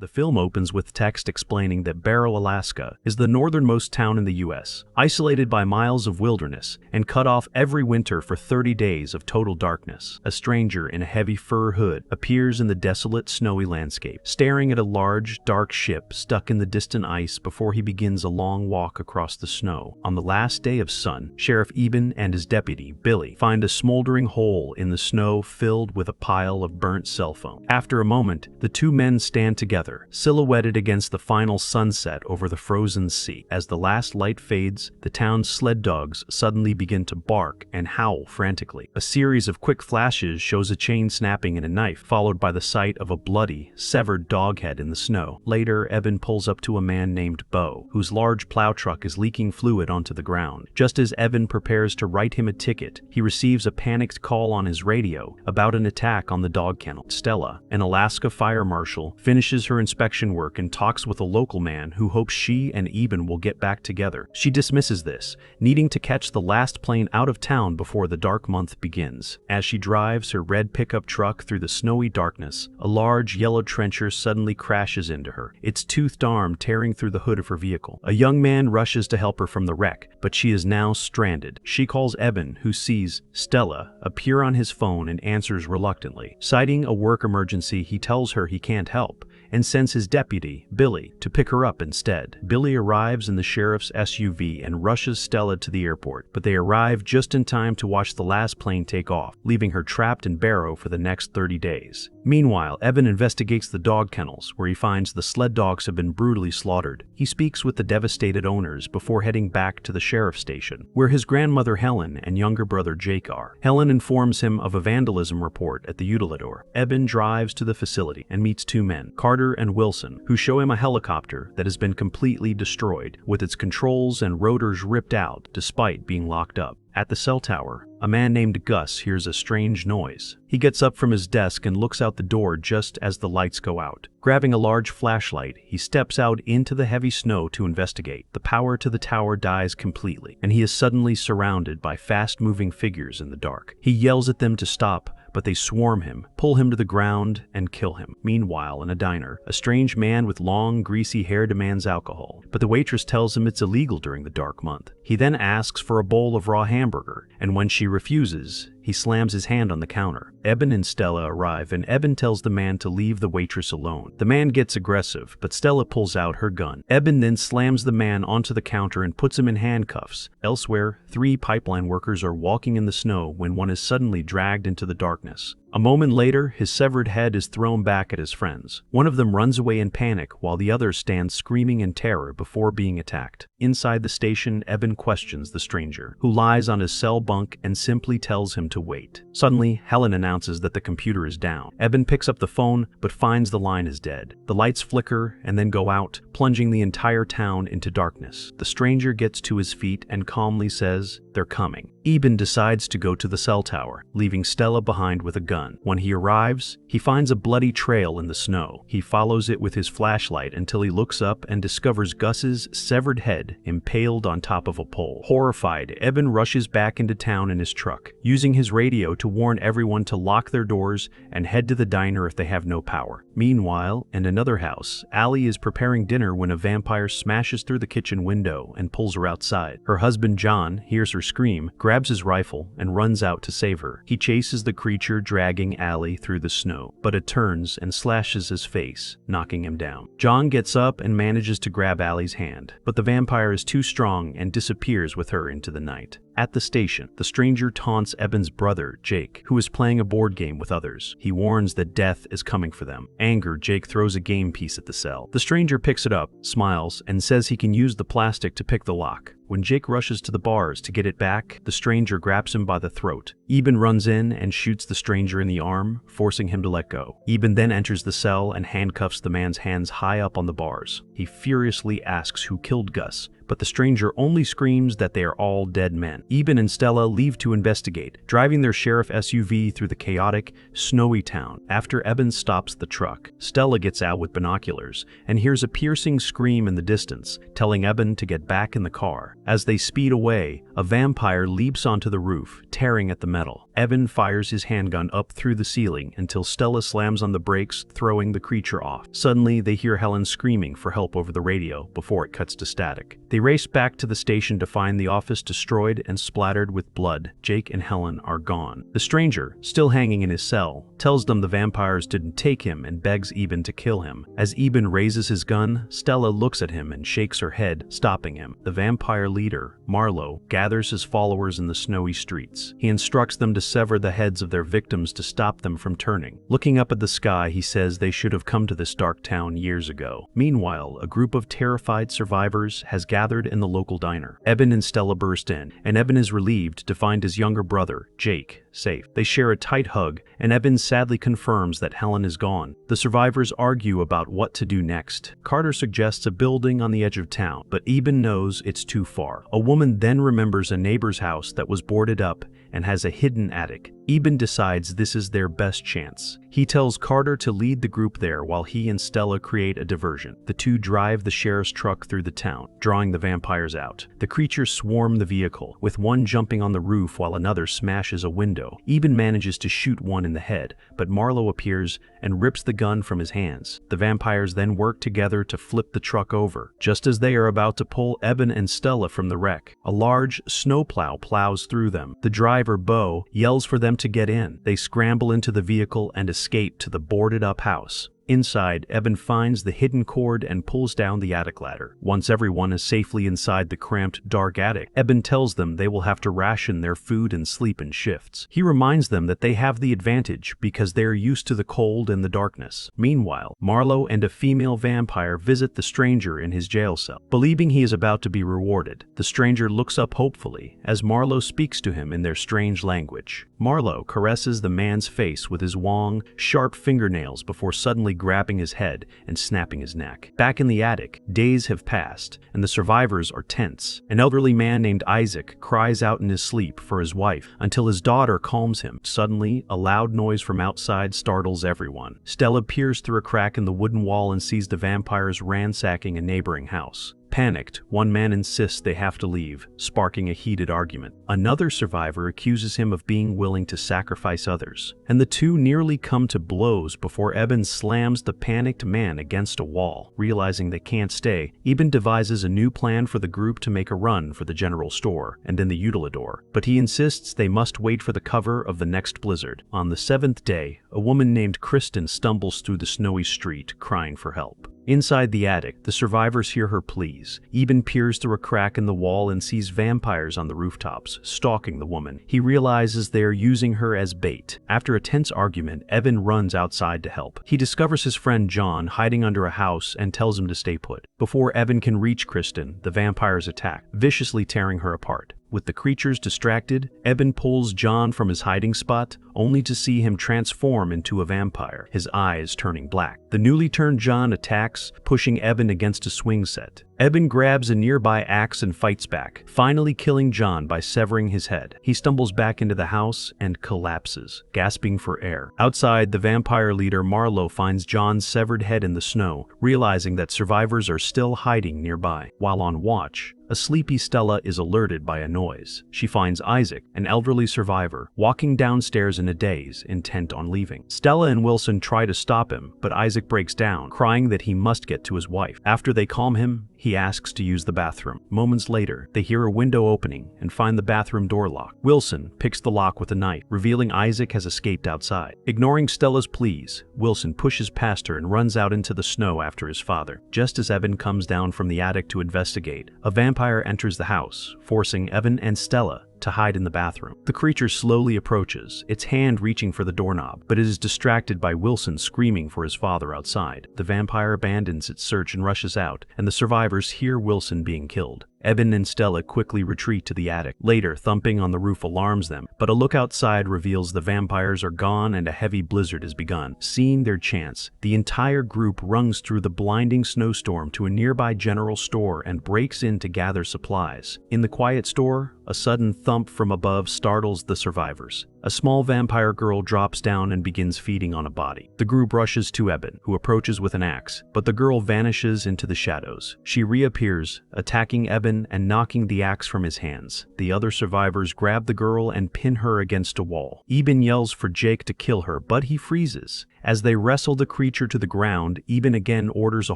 The film opens with text explaining that Barrow, Alaska, is the northernmost town in the U.S., isolated by miles of wilderness and cut off every winter for 30 days of total darkness. A stranger in a heavy fur hood appears in the desolate, snowy landscape, staring at a large, dark ship stuck in the distant ice before he begins a long walk across the snow. On the last day of sun, Sheriff Eben and his deputy, Billy, find a smoldering hole in the snow filled with a pile of burnt cell phone. After a moment, the two men stand together, silhouetted against the final sunset over the frozen sea. As the last light fades, the town's sled dogs suddenly begin to bark and howl frantically. A series of quick flashes shows a chain snapping and a knife, followed by the sight of a bloody, severed dog head in the snow. Later, Eben pulls up to a man named Bo, whose large plow truck is leaking fluid onto the ground. Just as Eben prepares to write him a ticket, he receives a panicked call on his radio about an attack on the dog kennel. Stella, an Alaska fire marshal, finishes her inspection work and talks with a local man who hopes she and Eben will get back together. She dismisses this, needing to catch the last plane out of town before the dark month begins. As she drives her red pickup truck through the snowy darkness, a large yellow trencher suddenly crashes into her, its toothed arm tearing through the hood of her vehicle. A young man rushes to help her from the wreck, but she is now stranded. She calls Eben, who sees Stella appear on his phone and answers reluctantly. Citing a work emergency, he tells her he can't help and sends his deputy, Billy, to pick her up instead. Billy arrives in the sheriff's SUV and rushes Stella to the airport, but they arrive just in time to watch the last plane take off, leaving her trapped in Barrow for the next 30 days. Meanwhile, Eben investigates the dog kennels, where he finds the sled dogs have been brutally slaughtered. He speaks with the devastated owners before heading back to the sheriff's station, where his grandmother Helen and younger brother Jake are. Helen informs him of a vandalism report at the Utilidor. Eben drives to the facility and meets two men, Carter and Wilson, who show him a helicopter that has been completely destroyed, with its controls and rotors ripped out despite being locked up. At the cell tower, a man named Gus hears a strange noise. He gets up from his desk and looks out the door just as the lights go out. Grabbing a large flashlight, he steps out into the heavy snow to investigate. The power to the tower dies completely, and he is suddenly surrounded by fast-moving figures in the dark. He yells at them to stop, but they swarm him, pull him to the ground, and kill him. Meanwhile, in a diner, a strange man with long, greasy hair demands alcohol, but the waitress tells him it's illegal during the dark month. He then asks for a bowl of raw hamburger, and when she refuses, he slams his hand on the counter. Eben and Stella arrive, and Eben tells the man to leave the waitress alone. The man gets aggressive, but Stella pulls out her gun. Eben then slams the man onto the counter and puts him in handcuffs. Elsewhere, 3 pipeline workers are walking in the snow when one is suddenly dragged into the darkness. A moment later, his severed head is thrown back at his friends. One of them runs away in panic, while the others stand screaming in terror before being attacked. Inside the station, Eben questions the stranger, who lies on his cell bunk and simply tells him to wait. Suddenly, Helen announces that the computer is down. Eben picks up the phone, but finds the line is dead. The lights flicker and then go out, plunging the entire town into darkness. The stranger gets to his feet and calmly says, "They're coming." Eben decides to go to the cell tower, leaving Stella behind with a gun. When he arrives, he finds a bloody trail in the snow. He follows it with his flashlight until he looks up and discovers Gus's severed head impaled on top of a pole. Horrified, Eben rushes back into town in his truck, using his radio to warn everyone to lock their doors and head to the diner if they have no power. Meanwhile, in another house, Allie is preparing dinner when a vampire smashes through the kitchen window and pulls her outside. Her husband John hears her scream, grabs his rifle, and runs out to save her. He chases the creature, dragging Allie through the snow, but it turns and slashes his face, knocking him down. John gets up and manages to grab Allie's hand, but the vampire is too strong and disappears with her into the night. At the station, the stranger taunts Eben's brother, Jake, who is playing a board game with others. He warns that death is coming for them. Angered, Jake throws a game piece at the cell. The stranger picks it up, smiles, and says he can use the plastic to pick the lock. When Jake rushes to the bars to get it back, the stranger grabs him by the throat. Eben runs in and shoots the stranger in the arm, forcing him to let go. Eben then enters the cell and handcuffs the man's hands high up on the bars. He furiously asks who killed Gus, but the stranger only screams that they are all dead men. Eben and Stella leave to investigate, driving their sheriff SUV through the chaotic, snowy town. After Eben stops the truck, Stella gets out with binoculars and hears a piercing scream in the distance, telling Eben to get back in the car. As they speed away, a vampire leaps onto the roof, tearing at the metal. metal. Eben fires his handgun up through the ceiling until Stella slams on the brakes, throwing the creature off. Suddenly, they hear Helen screaming for help over the radio before it cuts to static. They race back to the station to find the office destroyed and splattered with blood. Jake and Helen are gone. The stranger, still hanging in his cell, tells them the vampires didn't take him and begs Eben to kill him. As Eben raises his gun, Stella looks at him and shakes her head, stopping him. The vampire leader, Marlowe, gathers his followers in the snowy streets. He instructs them to sever the heads of their victims to stop them from turning. Looking up at the sky, he says they should have come to this dark town years ago. Meanwhile, a group of terrified survivors has gathered in the local diner. Eben and Stella burst in, and Eben is relieved to find his younger brother, Jake, safe. They share a tight hug, and Eben sadly confirms that Helen is gone. The survivors argue about what to do next. Carter suggests a building on the edge of town, but Eben knows it's too far. A woman then remembers a neighbor's house that was boarded up and has a hidden attic. Eben decides this is their best chance. He tells Carter to lead the group there while he and Stella create a diversion. The two drive the sheriff's truck through the town, drawing the vampires out. The creatures swarm the vehicle, with one jumping on the roof while another smashes a window. Eben manages to shoot one in the head, but Marlowe appears and rips the gun from his hands. The vampires then work together to flip the truck over. Just as they are about to pull Eben and Stella from the wreck, a large snowplow plows through them. The driver, Bo, yells for them to get in. They scramble into the vehicle and escape to the boarded-up house. Inside, Eben finds the hidden cord and pulls down the attic ladder. Once everyone is safely inside the cramped, dark attic, Eben tells them they will have to ration their food and sleep in shifts. He reminds them that they have the advantage because they are used to the cold and the darkness. Meanwhile, Marlowe and a female vampire visit the stranger in his jail cell. Believing he is about to be rewarded, the stranger looks up hopefully as Marlowe speaks to him in their strange language. Marlowe caresses the man's face with his long, sharp fingernails before suddenly grabbing his head and snapping his neck. Back in the attic, days have passed, and the survivors are tense. An elderly man named Isaac cries out in his sleep for his wife until his daughter calms him. Suddenly, a loud noise from outside startles everyone. Stella peers through a crack in the wooden wall and sees the vampires ransacking a neighboring house. Panicked, one man insists they have to leave, sparking a heated argument. Another survivor accuses him of being willing to sacrifice others, and the two nearly come to blows before Eben slams the panicked man against a wall. Realizing they can't stay, Eben devises a new plan for the group to make a run for the general store and then the Utilidor, but he insists they must wait for the cover of the next blizzard. On the seventh day, a woman named Kristen stumbles through the snowy street, crying for help. Inside the attic, the survivors hear her pleas. Eben peers through a crack in the wall and sees vampires on the rooftops, stalking the woman. He realizes they are using her as bait. After a tense argument, Eben runs outside to help. He discovers his friend John hiding under a house and tells him to stay put. Before Eben can reach Kristen, the vampires attack, viciously tearing her apart. With the creatures distracted, Eben pulls John from his hiding spot, only to see him transform into a vampire, his eyes turning black. The newly turned John attacks, pushing Eben against a swing set. Eben grabs a nearby axe and fights back, finally killing John by severing his head. He stumbles back into the house and collapses, gasping for air. Outside, the vampire leader Marlowe finds John's severed head in the snow, realizing that survivors are still hiding nearby. While on watch, a sleepy Stella is alerted by a noise. She finds Isaac, an elderly survivor, walking downstairs in a daze, intent on leaving. Stella and Wilson try to stop him, but Isaac breaks down, crying that he must get to his wife. After they calm him, he asks to use the bathroom. Moments later, they hear a window opening and find the bathroom door locked. Wilson picks the lock with a knife, revealing Isaac has escaped outside. Ignoring Stella's pleas, Wilson pushes past her and runs out into the snow after his father. Just as Eben comes down from the attic to investigate, a vampire enters the house, forcing Eben and Stella to hide in the bathroom. The creature slowly approaches, its hand reaching for the doorknob, but it is distracted by Wilson screaming for his father outside. The vampire abandons its search and rushes out, and the survivors hear Wilson being killed. Eben and Stella quickly retreat to the attic. Later, thumping on the roof alarms them, but a look outside reveals the vampires are gone and a heavy blizzard has begun. Seeing their chance, the entire group runs through the blinding snowstorm to a nearby general store and breaks in to gather supplies. In the quiet store, a sudden thump from above startles the survivors. a small vampire girl drops down and begins feeding on a body. The group rushes to Eben, who approaches with an axe, but the girl vanishes into the shadows. She reappears, attacking Eben and knocking the axe from his hands. The other survivors grab the girl and pin her against a wall. Eben yells for Jake to kill her, but he freezes. As they wrestle the creature to the ground, Eben again orders a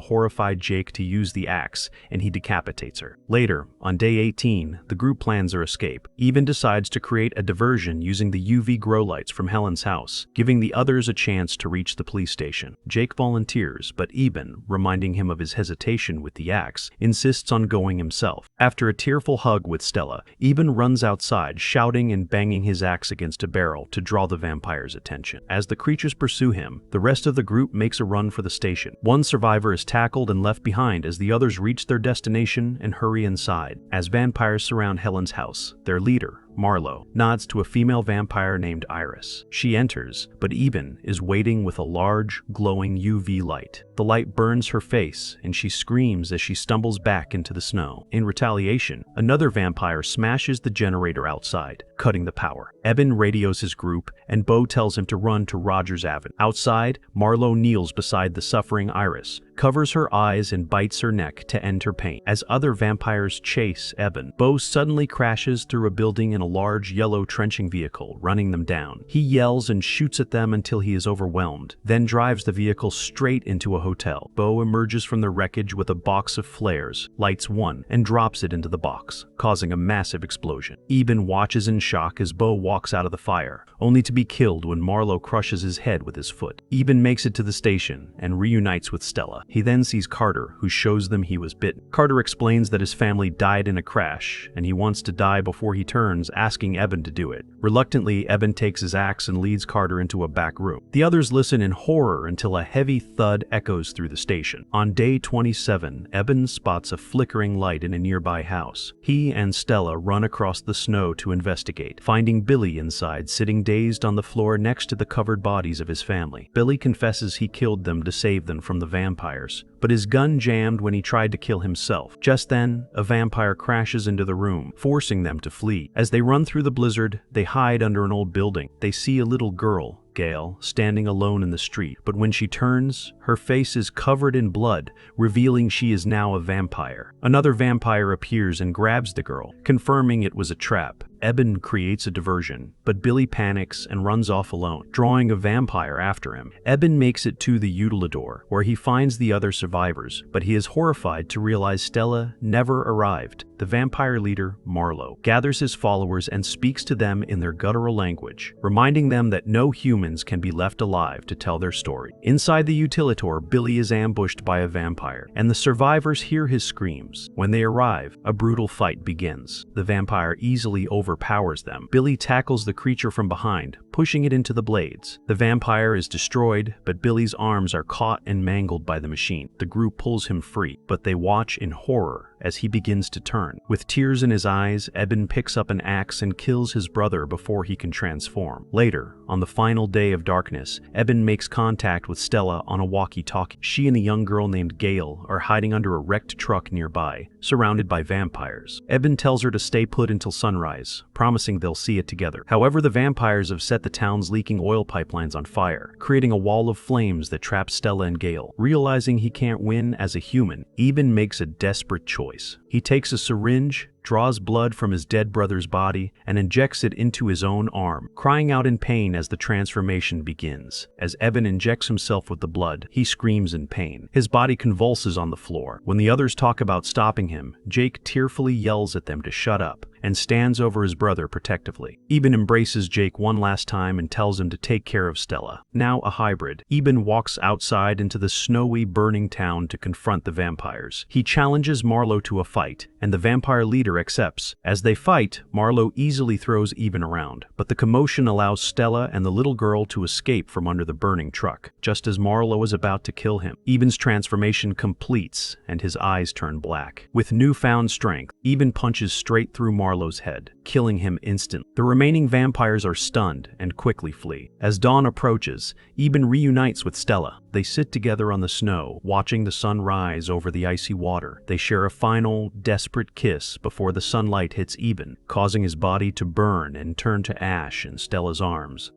horrified Jake to use the axe, and he decapitates her. Later, on day 18, the group plans their escape. Eben decides to create a diversion using the UV grow lights from Helen's house, giving the others a chance to reach the police station. Jake volunteers, but Eben, reminding him of his hesitation with the axe, insists on going himself. After a tearful hug with Stella, Eben runs outside, shouting and banging his axe against a barrel to draw the vampire's attention. As the creatures pursue him, the rest of the group makes a run for the station. One survivor is tackled and left behind as the others reach their destination and hurry inside. As vampires surround Helen's house, their leader, Marlowe, nods to a female vampire named Iris. She enters, but Eben is waiting with a large, glowing UV light. The light burns her face, and she screams as she stumbles back into the snow. In retaliation, another vampire smashes the generator outside, cutting the power. Eben radios his group, and Bo tells him to run to Rogers Avenue. Outside, Marlowe kneels beside the suffering Iris, covers her eyes and bites her neck to end her pain. As other vampires chase Eben, Bo suddenly crashes through a building in a large yellow trenching vehicle, running them down. He yells and shoots at them until he is overwhelmed, then drives the vehicle straight into a hotel. Bo emerges from the wreckage with a box of flares, lights one, and drops it into the box, causing a massive explosion. Eben watches in shock as Bo walks out of the fire, only to be killed when Marlowe crushes his head with his foot. Eben makes it to the station and reunites with Stella. He then sees Carter, who shows them he was bitten. Carter explains that his family died in a crash, and he wants to die before he turns, asking Eben to do it. Reluctantly, Eben takes his axe and leads Carter into a back room. The others listen in horror until a heavy thud echoes through the station. On day 27, Eben spots a flickering light in a nearby house. He and Stella run across the snow to investigate, finding Billy inside, sitting dazed on the floor next to the covered bodies of his family. Billy confesses he killed them to save them from the vampires, but his gun jammed when he tried to kill himself. Just then, a vampire crashes into the room, forcing them to flee. As they run through the blizzard, they hide under an old building. They see a little girl, Gail, standing alone in the street, but when she turns, her face is covered in blood, revealing she is now a vampire. Another vampire appears and grabs the girl, confirming it was a trap. Eben creates a diversion, but Billy panics and runs off alone, drawing a vampire after him. Eben makes it to the Utilidor, where he finds the other survivors, but he is horrified to realize Stella never arrived. The vampire leader, Marlowe, gathers his followers and speaks to them in their guttural language, reminding them that no humans can be left alive to tell their story. Inside the Utilidor, Billy is ambushed by a vampire, and the survivors hear his screams. When they arrive, a brutal fight begins. The vampire easily overpowers them. Billy tackles the creature from behind, pushing it into the blades. The vampire is destroyed, but Billy's arms are caught and mangled by the machine. The group pulls him free, but they watch in horror as he begins to turn. With tears in his eyes, Eben picks up an axe and kills his brother before he can transform. Later, on the final day of darkness, Eben makes contact with Stella on a walkie-talkie. She and a young girl named Gail are hiding under a wrecked truck nearby, surrounded by vampires. Eben tells her to stay put until sunrise, promising they'll see it together. However, the vampires have set the town's leaking oil pipelines on fire, creating a wall of flames that traps Stella and Gail. Realizing he can't win as a human, Eben makes a desperate choice. He takes a syringe, draws blood from his dead brother's body, and injects it into his own arm, crying out in pain as the transformation begins. As Eben injects himself with the blood, he screams in pain. His body convulses on the floor. When the others talk about stopping him, Jake tearfully yells at them to shut up and stands over his brother protectively. Eben embraces Jake one last time and tells him to take care of Stella. Now a hybrid, Eben walks outside into the snowy, burning town to confront the vampires. He challenges Marlowe to a fight, and the vampire leader accepts. As they fight, Marlowe easily throws Eben around, but the commotion allows Stella and the little girl to escape from under the burning truck. Just as Marlowe is about to kill him, Eben's transformation completes and his eyes turn black. With newfound strength, Eben punches straight through Marlowe's head, killing him instantly. The remaining vampires are stunned and quickly flee. As dawn approaches, Eben reunites with Stella. They sit together on the snow, watching the sun rise over the icy water. They share a final, desperate kiss before before the sunlight hits Eben, causing his body to burn and turn to ash in Stella's arms.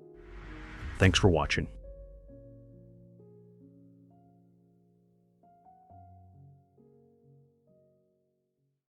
Thanks for watching.